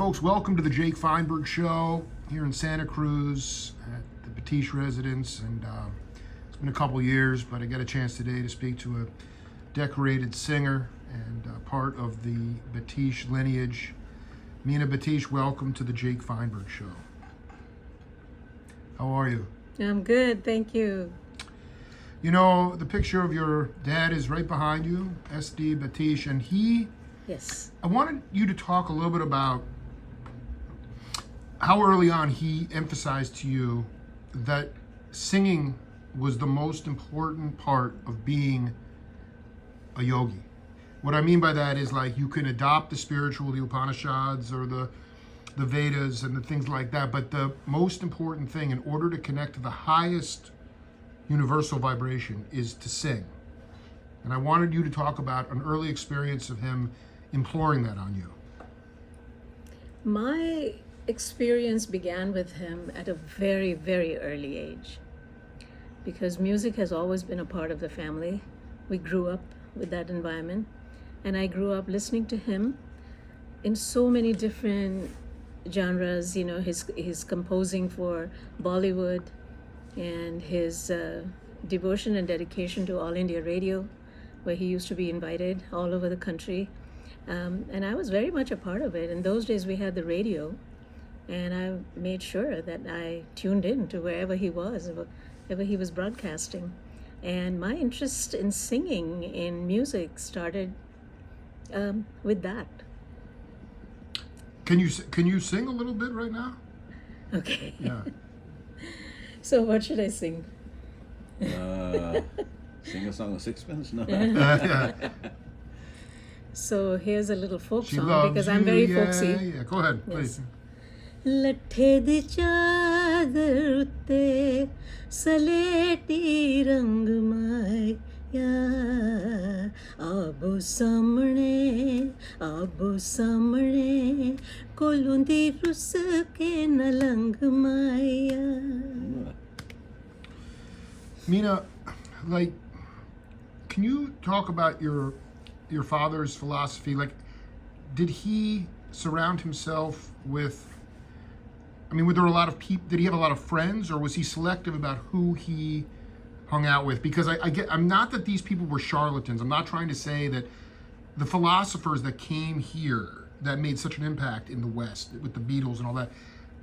Folks, welcome to the Jake Feinberg Show here in Santa Cruz at the Batish residence. And it's been a couple years, but I got a chance today to speak to a decorated singer and part of the Batish lineage. Meena Batish, welcome to the Jake Feinberg Show. How are you? I'm good, thank you. You know, the picture of your dad is right behind you, SD Batish, and Yes. I wanted you to talk a little bit about how early on he emphasized to you that singing was the most important part of being a yogi. What I mean by that is, like, you can adopt the spiritual, the Upanishads or the Vedas and the things like that, but the most important thing in order to connect to the highest universal vibration is to sing. And I wanted you to talk about an early experience of him imploring that on you. My experience began with him at a very, very early age because music has always been a part of the family. We grew up with that environment, and I grew up listening to him in so many different genres. You know, his composing for Bollywood and his devotion and dedication to All India Radio, where he used to be invited all over the country. And I was very much a part of it. In those days, we had the radio, and I made sure that I tuned in to wherever he was, wherever he was broadcasting. And my interest in singing, in music, started with that. Can you sing a little bit right now? Okay. Yeah. So what should I sing? Sing a song of sixpence? No. So here's a little folk She song loves because I'm you, very yeah, folksy. Yeah, go ahead, please. ਲੱਠੇ ਦੀ ਚਾਦਰ ਉੱਤੇ ਸਲੇਟੀ ਰੰਗ ਮਾਇਆ ਆਬੋ ਸਾਹਮਣੇ ਕੋਲੋਂ ਦੀ ਰੁੱਸ ਕੇ ਨ ਲੰਘ ਮਾਇਆ. Meena, like, can you talk about your father's philosophy? Like, did he surround himself with, were there a lot of people, did he have a lot of friends, or was he selective about who he hung out with? Because I'm not that these people were charlatans. I'm not trying to say that the philosophers that came here that made such an impact in the West with the Beatles and all that,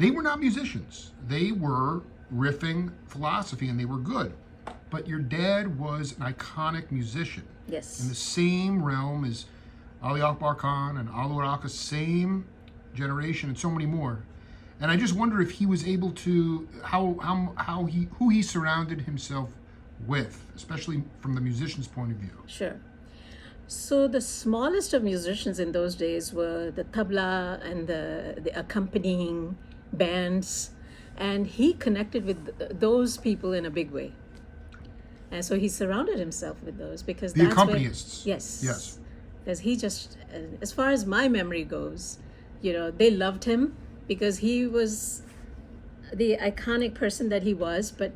they were not musicians. They were riffing philosophy, and they were good. But your dad was an iconic musician. Yes. In the same realm as Ali Akbar Khan and Alu Raka, same generation, and so many more. And I just wonder if he was able to, who he surrounded himself with, especially from the musician's point of view. Sure. So the smallest of musicians in those days were the tabla and the accompanying bands, and he connected with those people in a big way. And so he surrounded himself with those because The accompanists. Yes. Yes. Because he just, as far as my memory goes, you know, they loved him because he was the iconic person that he was, but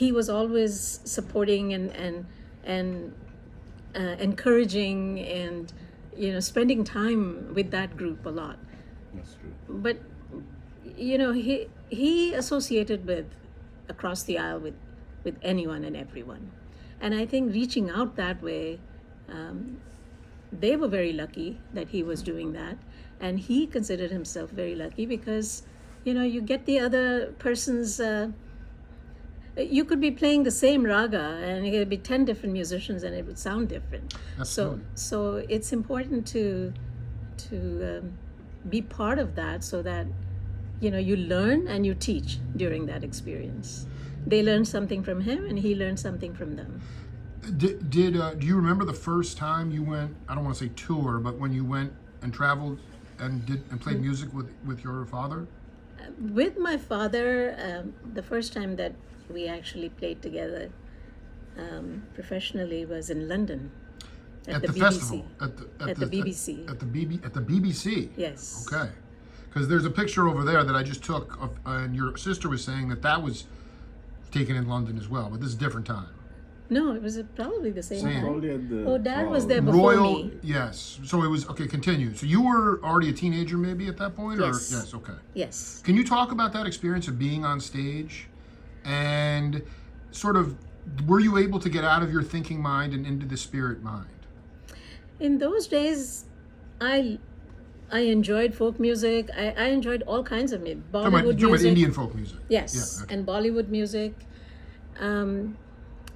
he was always supporting and encouraging and, you know, spending time with that group a lot. That's true. But, you know, he associated with across the aisle with anyone and everyone. And I think reaching out that way, they were very lucky that he was doing that. And he considered himself very lucky because, you know, you get the other person's, you could be playing the same raga and it could be 10 different musicians and it would sound different. Absolutely. So it's important to be part of that so that, you know, you learn and you teach during that experience. They learned something from him and he learned something from them. Do you remember the first time you went, I don't want to say tour, but when you went and traveled and played music with your father? With my father, the first time that we actually played together professionally was in London at the BBC. Festival at the BBC. At the BBC. Yes. Okay, because there's a picture over there that I just took of, and your sister was saying that was taken in London as well, but this is a different time. No, it was probably the same Same. time. Probably at the Oh, Dad was hall. there before Royal, me. yes. So it was, okay, continue. So you were already a teenager maybe at that point? Yes. Or, yes, okay. Yes. Can you talk about that experience of being on stage and sort of, were you able to get out of your thinking mind and into the spirit mind? In those days, I enjoyed folk music. I enjoyed all kinds of music. Talking Bollywood about music. Indian folk music. Yes, Yeah, okay. and Bollywood music.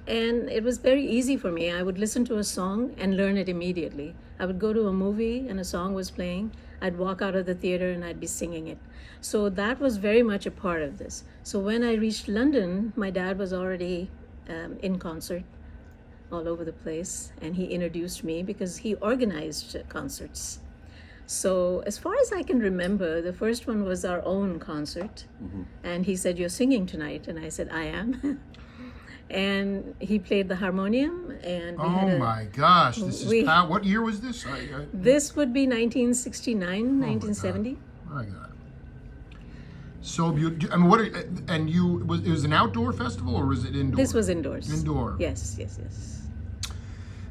And it was very easy for me. I would listen to a song and learn it immediately. I would go to a movie and a song was playing. I'd walk out of the theater and I'd be singing it. So that was very much a part of this. So when I reached London, my dad was already in concert all over the place, and he introduced me because he organized concerts. So as far as I can remember, the first one was our own concert, and he said, "You're singing tonight," and I said, "I am." And he played the harmonium, and we had Oh my gosh, this we- is, what year was this? This would be 1969, 1970. My God. So beautiful. I mean, and it was an outdoor festival or was it indoor? This was indoors. Indoor. Yes.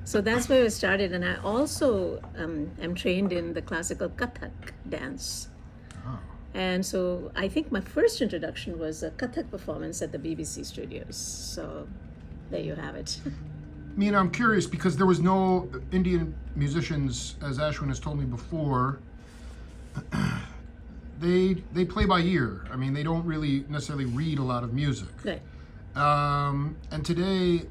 So that's where it started, and I also am trained in the classical Kathak dance. Oh. And so I think my first introduction was a Kathak performance at the BBC studios. So there you have it. Meena, I'm curious because there was no Indian musicians, as Ashwin has told me before. They play by ear. I mean, they don't really necessarily read a lot of music. Right. And today,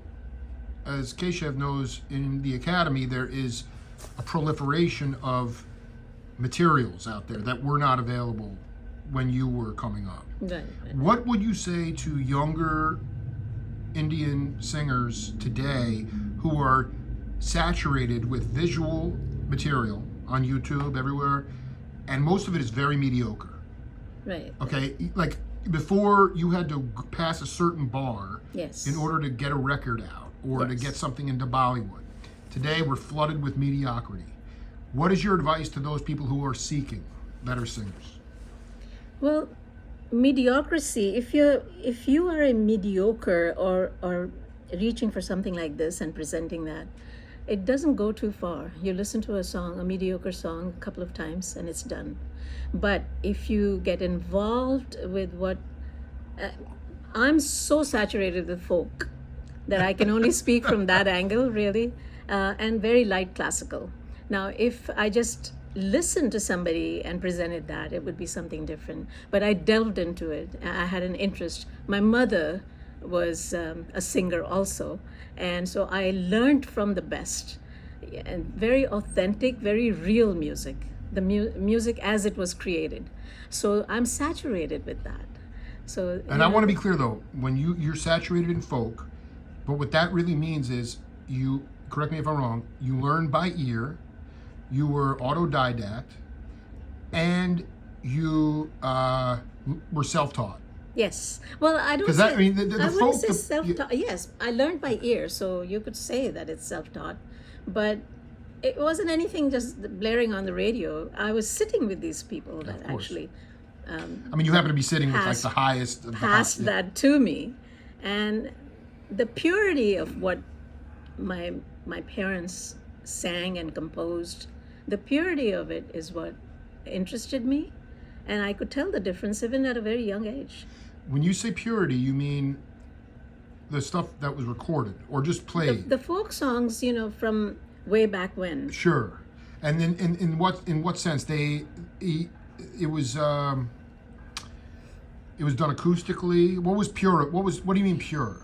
as Keshav knows, in the academy, there is a proliferation of materials out there that were not available when you were coming up. Right. What would you say to younger Indian singers today who are saturated with visual material on YouTube, everywhere, and most of it is very mediocre? Right. Okay, like before you had to pass a certain bar Yes. in order to get a record out or to Yes. get something into Bollywood. Today we're flooded with mediocrity. What is your advice to those people who are seeking better singers? Well, mediocrity. If you are a mediocre or reaching for something like this and presenting that, it doesn't go too far. You listen to a mediocre song, a couple of times, and it's done. But if you get involved with I'm so saturated with folk that I can only speak from that angle, really, and very light classical. Now, if I just listened to somebody and presented that, it would be something different. But I delved into it. I had an interest. My mother was a singer also, and so I learned from the best, and very authentic, very real music, the music as it was created. So I'm saturated with that. So And I want to be clear though, when you're saturated in folk, but what that really means is you, correct me if I'm wrong, you learn by ear, you were autodidact, and you were self-taught. Yes. Well, I don't. Because that, I mean, the I folk. wouldn't say self-taught. Yes, I learned by ear, so you could say that it's self-taught, but it wasn't anything just blaring on the radio. I was sitting with these people that course. actually I mean, you happen to be sitting with like Passed- the highest. Of the passed high- that to me, and the purity of what my parents sang and composed, the purity of it is what interested me, and I could tell the difference even at a very young age. When you say purity, you mean the stuff that was recorded or just played. The folk songs, from way back when. Sure. And then in what sense it was done acoustically? What was pure? What do you mean pure?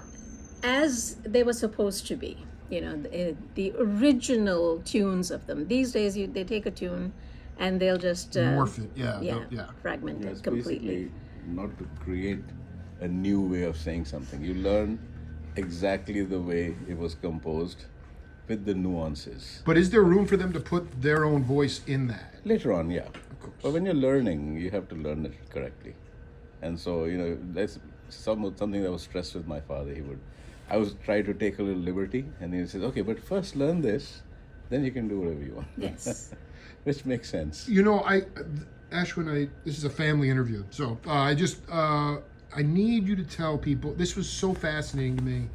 As they were supposed to be, the original tunes of them. These days, they take a tune and they'll just Morph it. Yeah. fragment Yeah, it it's completely. basically not to create a new way of saying something. You learn exactly the way it was composed with the nuances. But is there room for them to put their own voice in that? Later on, yeah. But when you're learning, you have to learn it correctly. And so, that's something that was stressed with my father. I was trying to take a little liberty, and he says, okay, but first learn this, then you can do whatever you want. Yes. Which makes sense. Ashwin, this is a family interview, so I need you to tell people. This was so fascinating to me.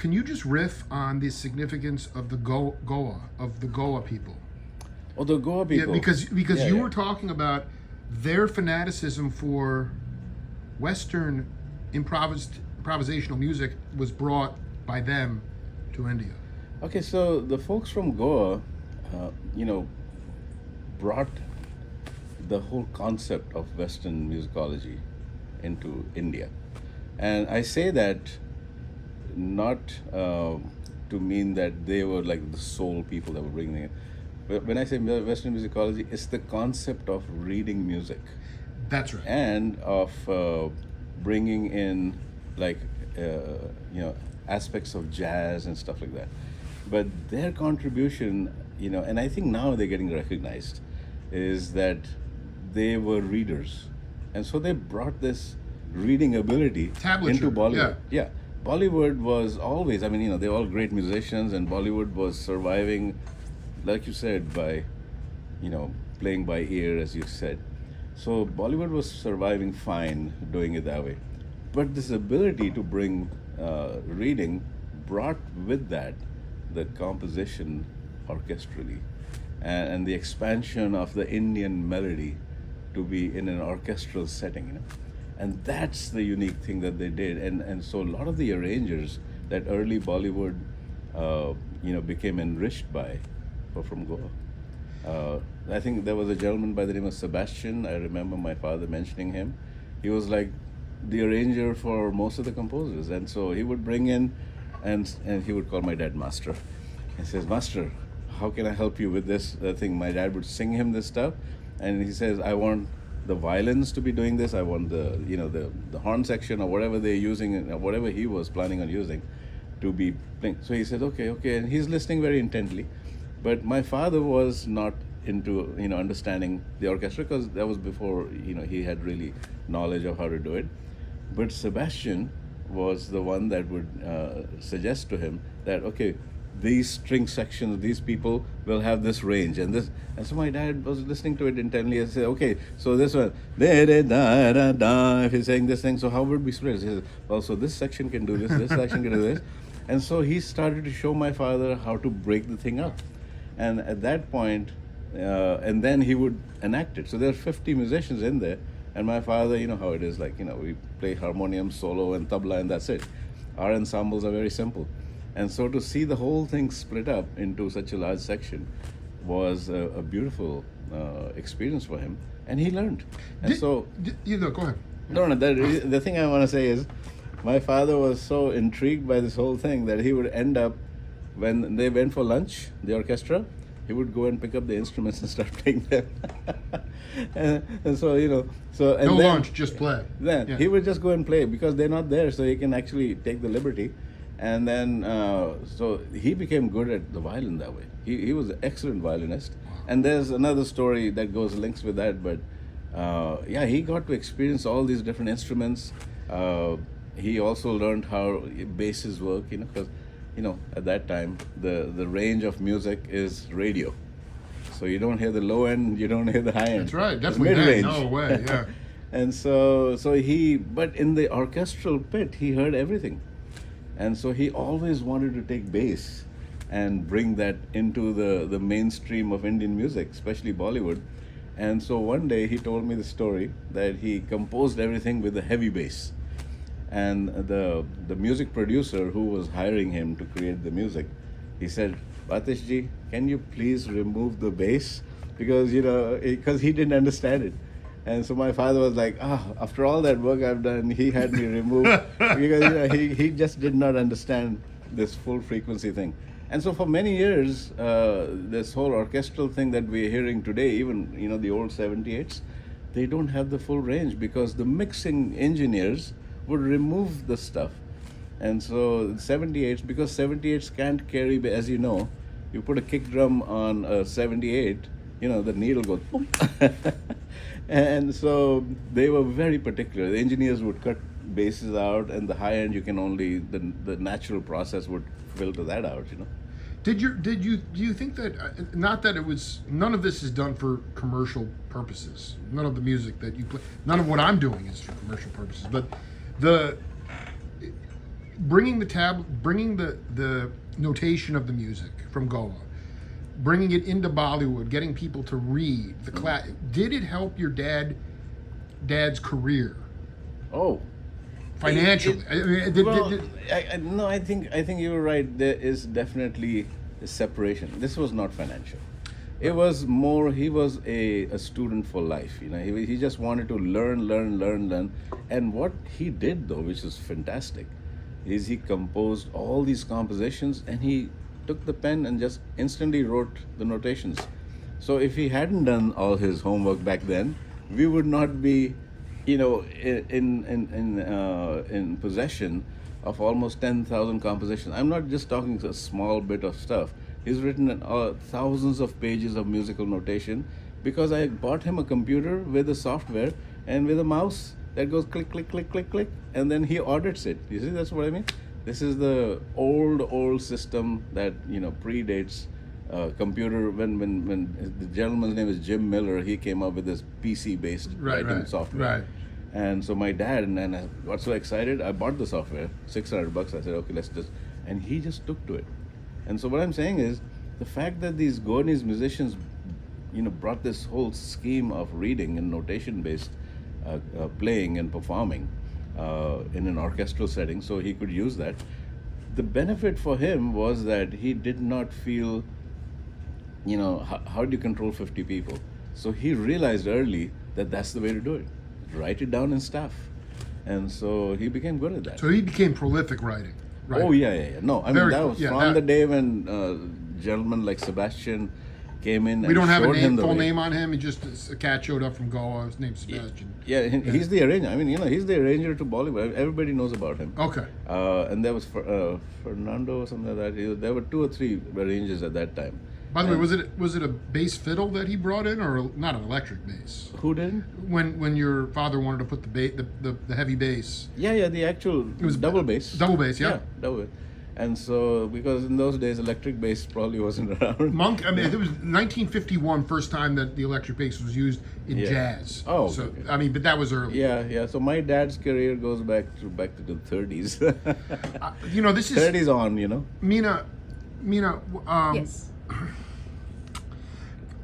Can you just riff on the significance of the Goa people? Oh, the Goa people. Yeah, because Yeah, you yeah. were talking about their fanaticism for Western improvisational music was brought by them to India. Okay, so the folks from Goa, brought the whole concept of Western musicology into India. And I say that not to mean that they were like the sole people that were bringing it. But when I say Western musicology, it's the concept of reading music That's right. and of bringing in like aspects of jazz and stuff like that. But their contribution, and I think now they're getting recognized, is that they were readers, and so they brought this reading ability Tablature, into Bollywood. yeah. Bollywood was always, they're all great musicians, and Bollywood was surviving, like you said, by playing by ear, as you said. So Bollywood was surviving fine doing it that way. But this ability to bring reading brought with that the composition orchestrally and the expansion of the Indian melody to be in an orchestral setting. And that's the unique thing that they did. And so a lot of the arrangers that early Bollywood became enriched by were from Goa. I think there was a gentleman by the name of Sebastian. I remember my father mentioning him. He was like the arranger for most of the composers, and so he would bring in, and he would call my dad Master. He says, "Master, how can I help you with this thing?" My dad would sing him this stuff, and he says, "I want the violins to be doing this. I want the horn section or whatever they're using, whatever he was planning on using, to be playing." So he said, "Okay," and he's listening very intently. But my father was not into understanding the orchestra, because that was before he had really knowledge of how to do it. But Sebastian was the one that would suggest to him that, okay, these string sections, these people will have this range and this. And so my dad was listening to it intently and said, "Okay, so this one, da da da da da." If he's saying this thing, so how would we split it? He says, "Well, so this section can do this section can do this." And so he started to show my father how to break the thing up. And at that point, and then he would enact it. So there are 50 musicians in there, and my father, you know how it is, like, we play harmonium, solo, and tabla, and that's it. Our ensembles are very simple. And so to see the whole thing split up into such a large section was a beautiful experience for him, and he learned. And Go ahead. No, the thing I want to say is, my father was so intrigued by this whole thing that he would end up, when they went for lunch, the orchestra, he would go and pick up the instruments and start playing them. and so, and No then, lunch, just play. Then Yeah. he would just go and play because they're not there, so he can actually take the liberty. And then, so he became good at the violin that way. He was an excellent violinist. And there's another story that goes links with that, but he got to experience all these different instruments. He also learned how basses work, because at that time the range of music is radio, so you don't hear the low end, you don't hear the high end. That's right, It's definitely. mid-range. No way, yeah. And but in the orchestral pit he heard everything, and so he always wanted to take bass and bring that into the mainstream of Indian music, especially Bollywood. And so one day he told me the story that he composed everything with a heavy bass. And the music producer who was hiring him to create the music, he said, "Batish ji, can you please remove the bass?" Because he didn't understand it. And so my father was like, after all that work I've done, he had me remove because he just did not understand this full frequency thing. And so for many years, this whole orchestral thing that we're hearing today, even the old 78s, they don't have the full range because the mixing engineers would remove the stuff. And so 78s, because 78s can't carry, as you put a kick drum on a 78, the needle goes boom. And so they were very particular. The engineers would cut basses out, and the high end you can only, the natural process would filter that out. Do you think that, not that it was, none of this is done for commercial purposes. None of the music that you play, none of what I'm doing is for commercial purposes, but bringing the notation of the music from Goa, bringing it into Bollywood, getting people to read the class. Did it help your dad's career Oh, financially? no, I think you're right. There is definitely a separation. This was not financial. It was more. He was a student for life. He just wanted to learn. And what he did though, which is fantastic, is he composed all these compositions and he took the pen and just instantly wrote the notations. So if he hadn't done all his homework back then, we would not be, in possession of almost 10,000 compositions. I'm not just talking a small bit of stuff. He's written thousands of pages of musical notation because I bought him a computer with a software and with a mouse that goes click, click, click, click, click, and then he audits it. You see, that's what I mean? This is the old system that, predates computer. When the gentleman's name is Jim Miller, he came up with this PC-based writing software. Right. And so my dad and I got so excited, I bought the software, $600. I said, okay, and he just took to it. And so what I'm saying is, the fact that these Goanese musicians, brought this whole scheme of reading and notation-based playing and performing in an orchestral setting, so he could use that. The benefit for him was that he did not feel, how do you control 50 people? So he realized early that that's the way to do it. Write it down in stuff. And so he became good at that. So he became prolific writing. Right. Oh, yeah. No, I mean, that was the day when gentlemen like Sebastian came in. We don't have a full way. name on him. He just a cat showed up from Goa. His name's Sebastian. Yeah, he's the arranger. I mean, he's the arranger to Bollywood. Everybody knows about him. Okay. And there was Fernando or something like that. There were 2 or 3 arrangers at that time. By the way, was it a bass fiddle that he brought in, or not an electric bass? Who did? When your father wanted to put the heavy bass. Yeah, the actual it was double bass. Double bass, yeah. Double bass. And so, because in those days, electric bass probably wasn't around. Monk, I mean, it was 1951, first time that the electric bass was used in jazz. Oh, so okay. I mean, but that was early. Yeah. So my dad's career goes back to the 30s. This is 30s on. Meena, Yes.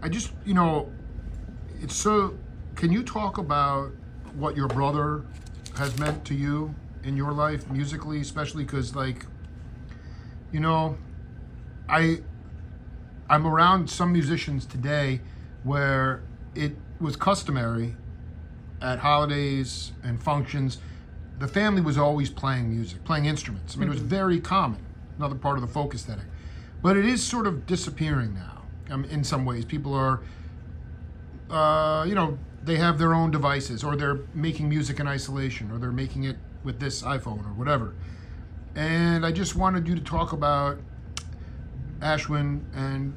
I just, it's so. Can you talk about what your brother has meant to you in your life musically, especially because, I'm around some musicians today where it was customary at holidays and functions. The family was always playing music, playing instruments. I mean, it was very common. Another part of the folk aesthetic, but it is sort of disappearing now. In some ways, people are, they have their own devices, or they're making music in isolation, or they're making it with this iPhone or whatever. And I just wanted you to talk about Ashwin and,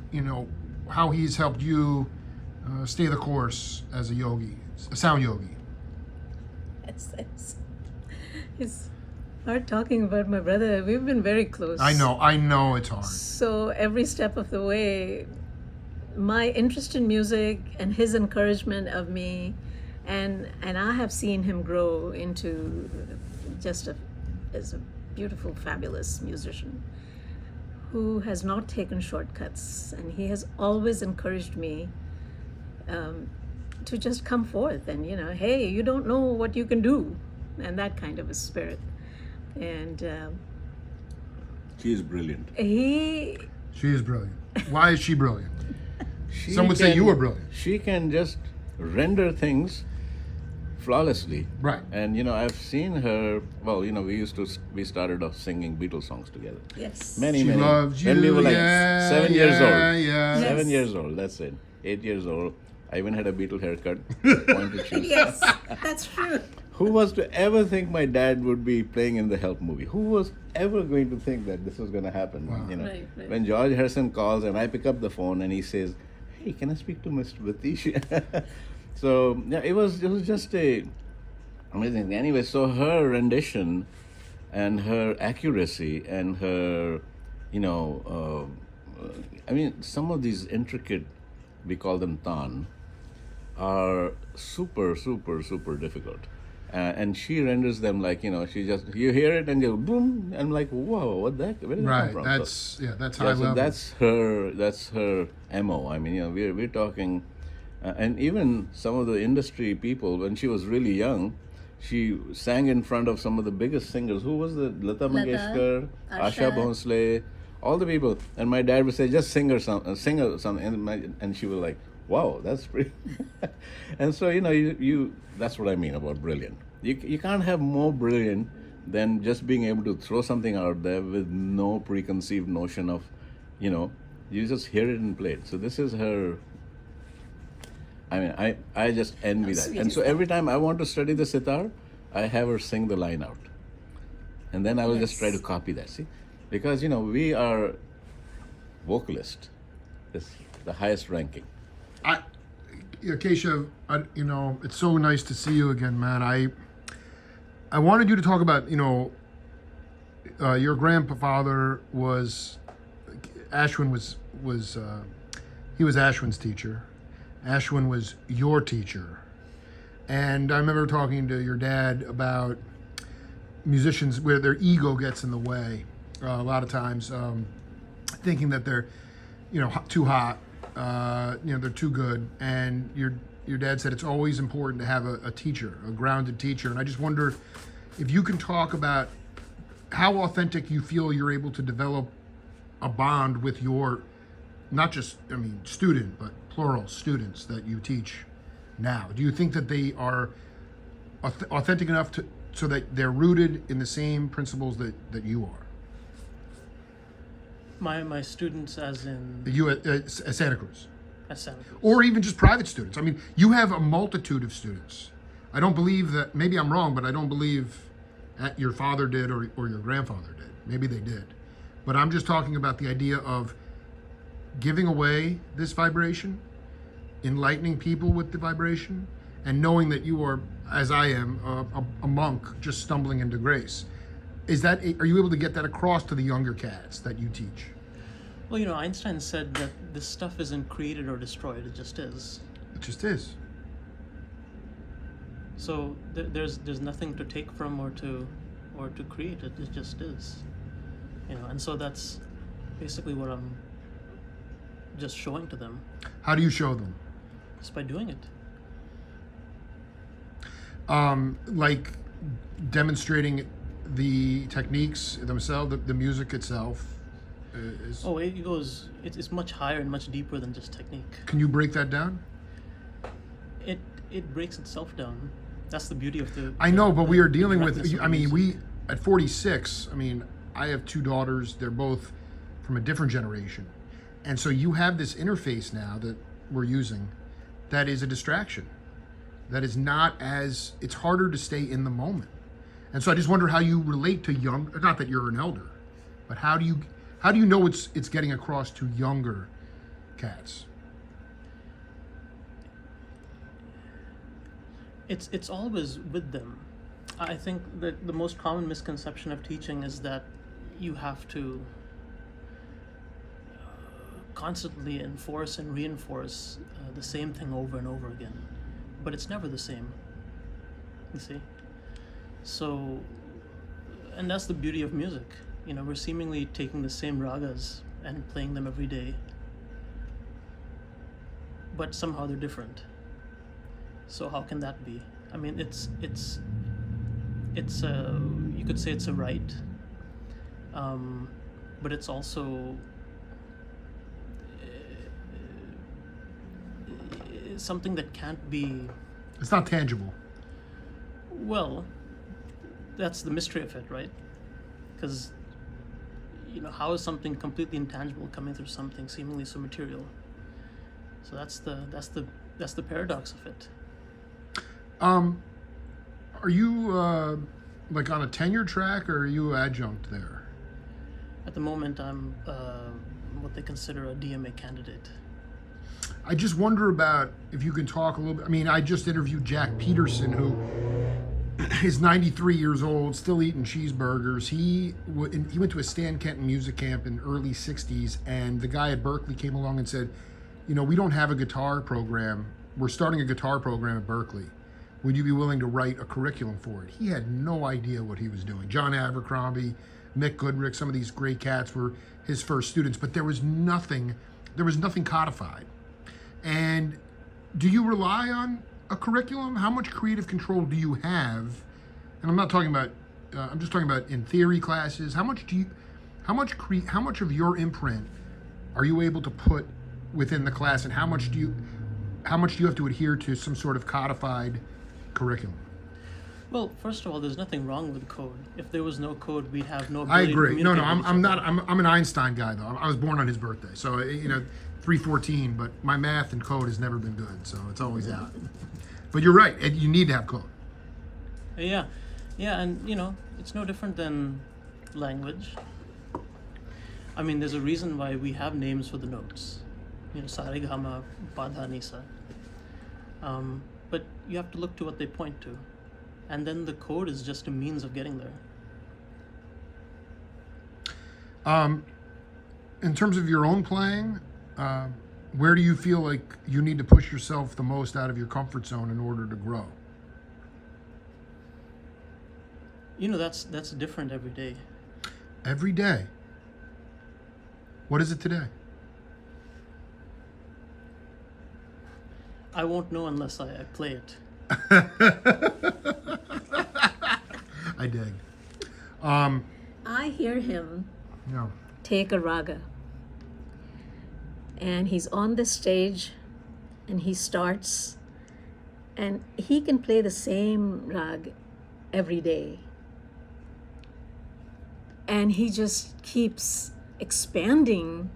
how he's helped you stay the course as a yogi, a sound yogi. It's hard talking about my brother. We've been very close. I know it's hard. So every step of the way, my interest in music and his encouragement of me, and I have seen him grow into just as a beautiful, fabulous musician who has not taken shortcuts, and he has always encouraged me to just come forth and, hey, you don't know what you can do, and that kind of a spirit. And she is brilliant. She is brilliant. Why is she brilliant? Some would say you were brilliant. She can just render things flawlessly. Right. And I've seen her. Well, we started off singing Beatles songs together. yes, She loves you. When we were like yeah, 7 years old. Yeah. 7 years old. That's it. 8 years old. I even had a Beatle haircut. Pointed shoes. yes, that's true. Who was to ever think my dad would be playing in the Help movie? Who was ever going to think that this was going to happen? Wow. Right. When George Harrison calls and I pick up the phone and he says, "Hey, can I speak to Mr. Batish?" So yeah, it was just a amazing thing. Anyway, so her rendition and her accuracy and her, some of these intricate, we call them tan, are super, super, super difficult. and she renders them like, she just, you hear it and you boom, and I'm like, whoa, where did that come Right. from? That's high Yeah, level. so that's her MO. I mean, we're talking, and even some of the industry people, when she was really young, she sang in front of some of the biggest singers. Who was the Lata Mangeshkar, Asha Bhonsle, all the people. And my dad would say, just sing her something, and she was like, wow, that's pretty. And so you that's what I mean about brilliant. You can't have more brilliant than just being able to throw something out there with no preconceived notion of, you just hear it and play it. So this is her. I mean, I just envy that. And so every time I want to study the sitar, I have her sing the line out. And then I will just try to copy that, see? Because, we are vocalist. It's the highest ranking. Keshav, it's so nice to see you again, man. I wanted you to talk about, your grandfather was, Ashwin he was Ashwin's teacher. Ashwin was your teacher. And I remember talking to your dad about musicians where their ego gets in the way a lot of times, thinking that they're, too hot, they're too good. And your dad said it's always important to have a teacher, a grounded teacher. And I just wonder if you can talk about how authentic you feel you're able to develop a bond with your, not just, student, but plural students that you teach now. Do you think that they are authentic enough so that they're rooted in the same principles that you are? My students, as in You at Santa Cruz, at Santa Cruz. or even just private students. You have a multitude of students. I don't believe that. Maybe I'm wrong, but I don't believe that your father did or your grandfather did. Maybe they did, but I'm just talking about the idea of giving away this vibration, enlightening people with the vibration, and knowing that you are, as I am, a monk just stumbling into grace. Are you able to get that across to the younger cats that you teach? Well, Einstein said that this stuff isn't created or destroyed; it just is. It just is. So there's nothing to take from or to create. It just is. And so that's basically what I'm just showing to them. How do you show them? Just by doing it. Like demonstrating the techniques themselves, the music itself. It's much higher and much deeper than just technique. Can you break that down? It breaks itself down. That's the beauty of the. I know, but we are dealing with. directness of the music. We at 46. I have two daughters. They're both from a different generation, and so you have this interface now that we're using, that is a distraction. That is not as. It's harder to stay in the moment, and so I just wonder how you relate to young. Not that you're an elder, but how do you know it's getting across to younger cats? It's always with them. I think that the most common misconception of teaching is that you have to constantly enforce and reinforce the same thing over and over again, but it's never the same. You see? So, and that's the beauty of music. We're seemingly taking the same ragas and playing them every day, but somehow they're different. So how can that be? It's you could say it's a right, but it's also something that can't be. It's not tangible. Well, that's the mystery of it, right? Because how is something completely intangible coming through something seemingly so material? So that's the paradox of it. Are you like on a tenure track, or are you adjunct there? At the moment, I'm what they consider a DMA candidate. I just wonder about if you can talk a little bit. I just interviewed Jack Peterson, who is 93 years old, still eating cheeseburgers. He went to a Stan Kenton music camp in early 60s, and the guy at Berkeley came along and said, we don't have a guitar program. We're starting a guitar program at Berkeley. would you be willing to write a curriculum for it? He had no idea what he was doing. John Abercrombie, Mick Goodrick, some of these great cats were his first students, but there was nothing codified. And do you rely on a curriculum? How much creative control do you have? And I'm not talking about, I'm just talking about in theory classes. How much of your imprint are you able to put within the class, and how much do you have to adhere to some sort of codified curriculum? Well, first of all, there's nothing wrong with code. If there was no code, we'd have no I ability to agree. No, communicate with each I'm other. not. I'm an Einstein guy though. I was born on his birthday, so 314. But my math and code has never been good, so it's always out. But you're right. You need to have code. Yeah, and it's no different than language. I mean, there's a reason why we have names for the notes. Sarigama, Padha, Nisa. But you have to look to what they point to. And then the code is just a means of getting there. In terms of your own playing, where do you feel like you need to push yourself the most out of your comfort zone in order to grow? That's different every day. Every day. What is it today? I won't know unless I play it. I dig. I hear him No. take a raga, and he's on the stage, and he starts, and he can play the same rag every day, and he just keeps expanding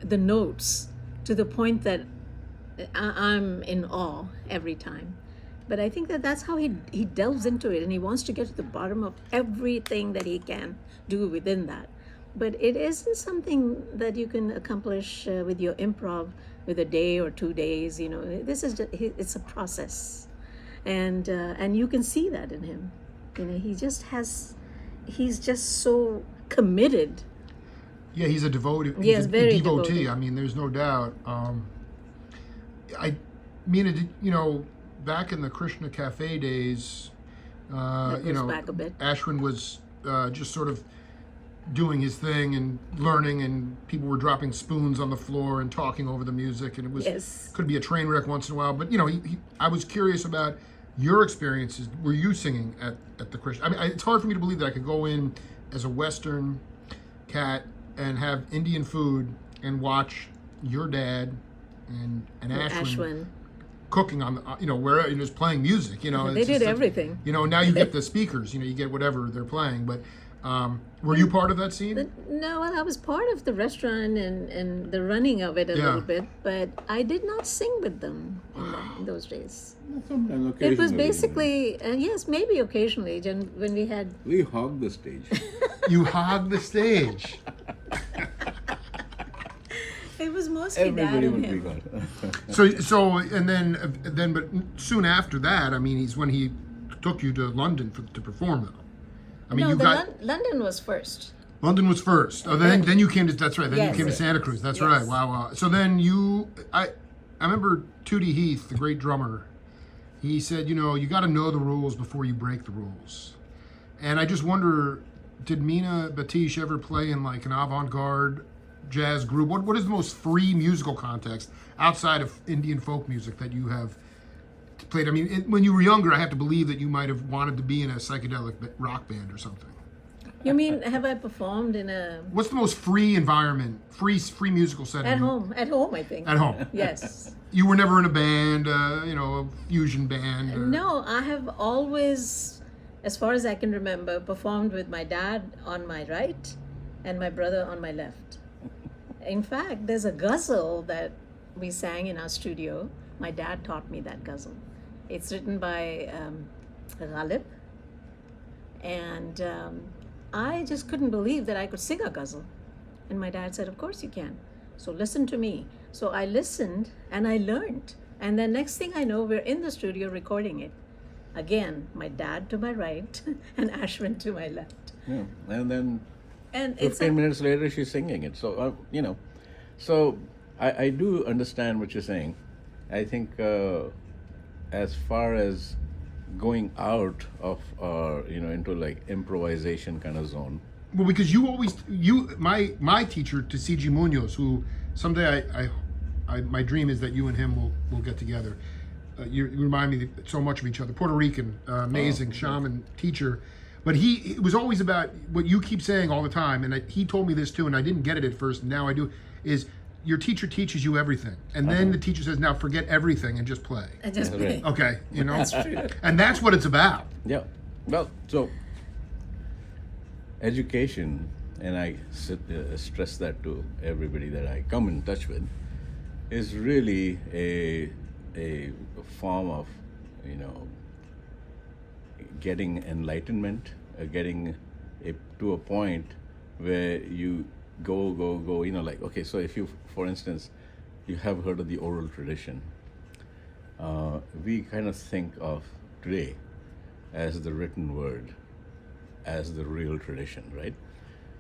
the notes to the point that I'm in awe every time. But I think that's how he delves into it, and he wants to get to the bottom of everything that he can do within that. But it isn't something that you can accomplish with your improv with a day or 2 days. This is it's a process, and you can see that in him. He's just so committed. Yeah, he's a devotee. Yes, very devotee. devoted. I mean, there's no doubt. Meena, back in the Krishna Cafe days, Back a bit. Ashwin was just sort of doing his thing and learning, and people were dropping spoons on the floor and talking over the music, and it was Yes. could be a train wreck once in a while. But I was curious about your experiences. Were you singing at the Krishna? I mean, it's hard for me to believe that I could go in as a Western cat and have Indian food and watch your dad and Ashwin. cooking on the where just playing music. They it's did just everything. now you get the speakers. You get whatever they're playing. But were you part of that scene? No, well, I was part of the restaurant and the running of it a Yeah. little bit, but I did not sing with them in those days. Sometimes, It was occasionally, basically, yes, maybe occasionally, when we had. we hog the stage. You hog the stage. It was mostly Dad Everybody and would be him. gone. So and then but soon after that, I mean, he's when he took you to London to perform though. I mean, No, you got London was first. London was first. Oh, then you came to that's right. Then Yes. you came to Santa Cruz. That's Yes. right. Wow. So then I remember Tootie Heath, the great drummer. He said, you got to know the rules before you break the rules. And I just wonder, did Meena Batish ever play in like an avant-garde jazz group? What is the most free musical context outside of Indian folk music that you have played? I mean, when you were younger, I have to believe that you might have wanted to be in a psychedelic rock band or something. You mean, have I performed in a What's the most free environment, free musical setting? at home? At home, I think. At home. Yes. You were never in a band, a fusion band. Or... No, I have always, as far as I can remember, performed with my dad on my right and my brother on my left. In fact, there's a ghazal that we sang in our studio. My dad taught me that ghazal. It's written by Ghalib. And I just couldn't believe that I could sing a ghazal. And my dad said, of course you can. So listen to me. So I listened and I learned. And then next thing I know, we're in the studio recording it. Again, my dad to my right and Ashwin to my left. Yeah. And then And it's 15 minutes later, she's singing it. So, so I do understand what you're saying. I think as far as going out of into like improvisation kind of zone. Well, because my teacher, Tsiji Munoz, who someday my dream is that you and him will get together. You remind me so much of each other. Puerto Rican, amazing shaman teacher. But it was always about what you keep saying all the time, and he told me this too, and I didn't get it at first, and now I do, is your teacher teaches you everything. And then the teacher says, now forget everything and just play. I just That's play. right. Okay, That's true. And that's what it's about. Yeah. Well, so education, and I stress that to everybody that I come in touch with, is really a form of, getting enlightenment, getting to a point where you go, like, okay, so if you, for instance, you have heard of the oral tradition, we kind of think of today as the written word, as the real tradition, right?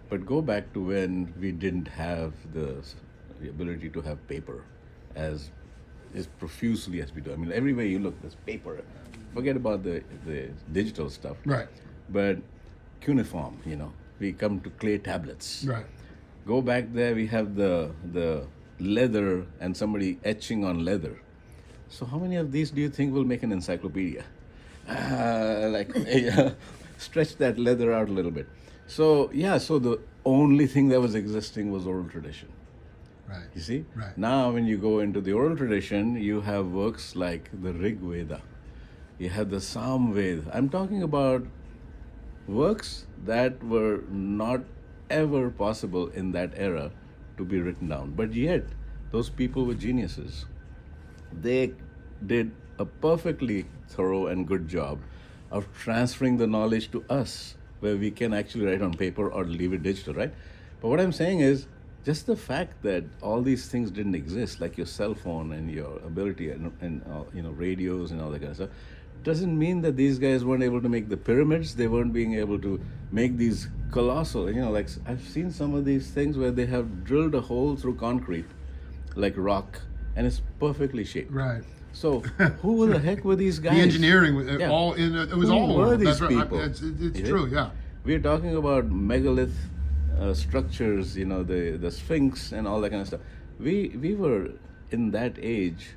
But go back to when we didn't have the ability to have paper as profusely as we do. I mean, everywhere you look, there's paper. Forget about the digital stuff. Right. But cuneiform, we come to clay tablets. Right. Go back there, we have the leather and somebody etching on leather. So how many of these do you think will make an encyclopedia? Stretch that leather out a little bit. So the only thing that was existing was oral tradition. Right. You see? Right. Now when you go into the oral tradition, you have works like the Rig Veda. You have the Sam Veda. I'm talking about works that were not ever possible in that era to be written down. But yet, those people were geniuses. They did a perfectly thorough and good job of transferring the knowledge to us, where we can actually write on paper or leave it digital, right? But what I'm saying is, just the fact that all these things didn't exist, like your cell phone and your ability and radios and all that kind of stuff, doesn't mean that these guys weren't able to make the pyramids. They weren't being able to make these colossal, like I've seen some of these things where they have drilled a hole through concrete, like rock, and it's perfectly shaped. Right. So who the heck were these guys? The engineering, it Yeah. was Who all. were these That's right. people? It's Is true, it? yeah. We're talking about megalith structures, the Sphinx and all that kind of stuff. We were in that age,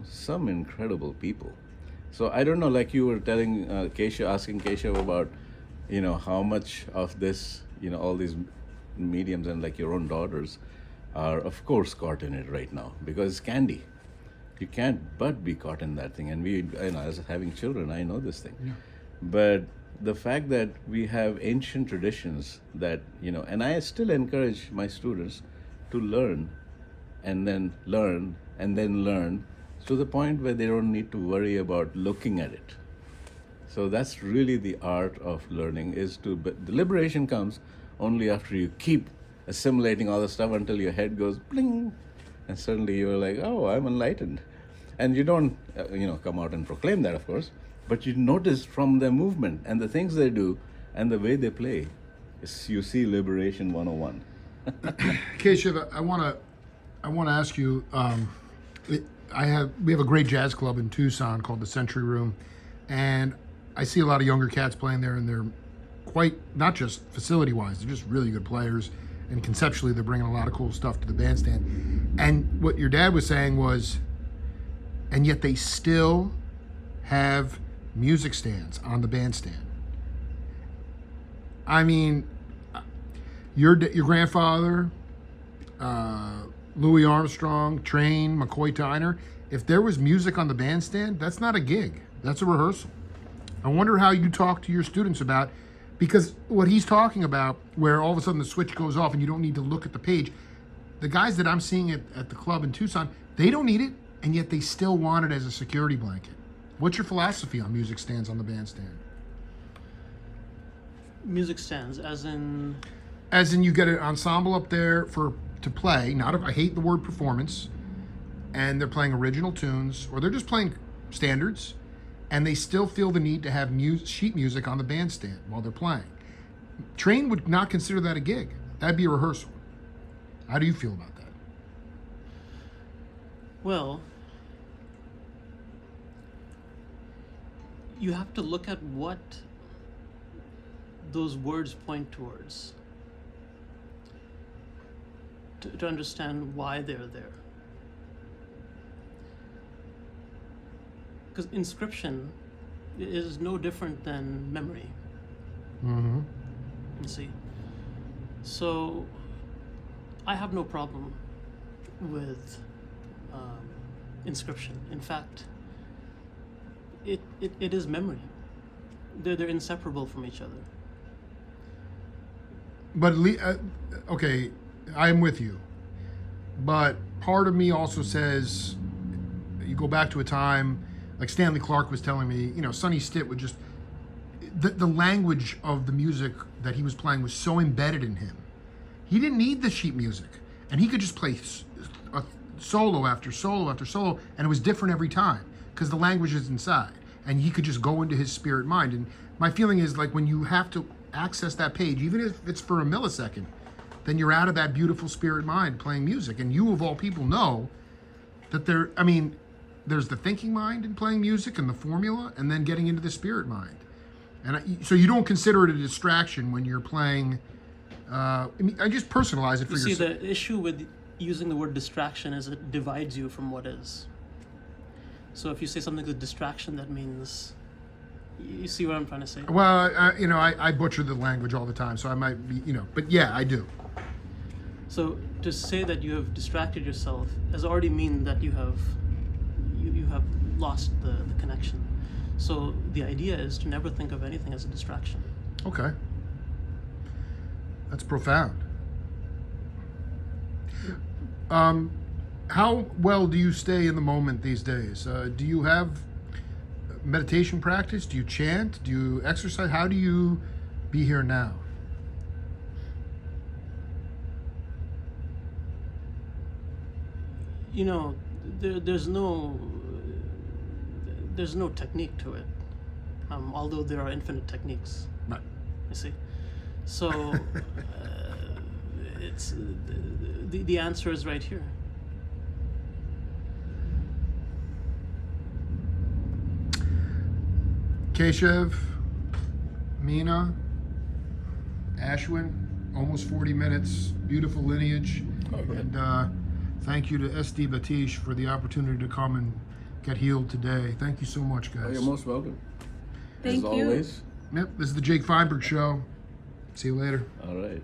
some incredible people. So I don't know, like you were telling asking Keshav about, how much of this, all these mediums and like your own daughters are of course caught in it right now because it's candy. You can't but be caught in that thing. And as having children, I know this thing. Yeah. But the fact that we have ancient traditions that, and I still encourage my students to learn and then learn and then learn to the point where they don't need to worry about looking at it. So that's really the art of learning, but the liberation comes only after you keep assimilating all the stuff until your head goes bling, and suddenly you're like, oh, I'm enlightened. And you don't, come out and proclaim that, of course, but you notice from their movement and the things they do and the way they play, you see Liberation 101. Keshav, I want to ask you. We have a great jazz club in Tucson called the Century Room, and I see a lot of younger cats playing there, and they're quite, not just facility-wise, they're just really good players, and conceptually they're bringing a lot of cool stuff to the bandstand. And what your dad was saying was, and yet they still have music stands on the bandstand. I mean, your grandfather, Louis Armstrong, Train, McCoy Tyner, if there was music on the bandstand, that's not a gig. That's a rehearsal. I wonder how you talk to your students about, because what he's talking about, where all of a sudden the switch goes off and you don't need to look at the page, the guys that I'm seeing at the club in Tucson, they don't need it, and yet they still want it as a security blanket. What's your philosophy on music stands on the bandstand? Music stands, as in... As in, you get an ensemble up there to play. I hate the word performance, and they're playing original tunes, or they're just playing standards, and they still feel the need to have sheet music on the bandstand while they're playing. Train would not consider that a gig. That'd be a rehearsal. How do you feel about that? Well, you have to look at what those words point towards to understand why they're there. Because inscription is no different than memory. Mm-hmm. You see? So I have no problem with inscription. In fact, it is memory. They're inseparable from each other. But okay, I'm with you. But part of me also says, you go back to a time like Stanley Clark was telling me, you know, Sonny Stitt would just the language of the music that he was playing was so embedded in him. He didn't need the sheet music, and he could just play a solo after solo after solo, and it was different every time because the language is inside, and he could just go into his spirit mind. And my feeling is like when you have to access that page, even if it's for a millisecond, then you're out of that beautiful spirit mind playing music. And you of all people know that there's the thinking mind in playing music and the formula, and then getting into the spirit mind. And so you don't consider it a distraction when you're playing. I just personalize it for yourself. You see, the issue with using the word distraction is it divides you from what is. So if you say something's a distraction, that means, you see what I'm trying to say? Well, I butcher the language all the time, so I might be, but yeah, I do. So to say that you have distracted yourself has already mean that you have lost the connection. So the idea is to never think of anything as a distraction. Okay. That's profound. How well do you stay in the moment these days? Do you have meditation practice? Do you chant? Do you exercise? How do you be here now? There's no technique to it, although there are infinite techniques. Right. You see, so it's the answer is right here. Keshav, Meena, Ashwin, almost 40 minutes, beautiful lineage. Okay. And thank you to SD Batish for the opportunity to come and get healed today. Thank you so much, guys. Oh, you're most welcome. Thank As you. always. Yep, this is the Jake Feinberg Show. See you later. All right.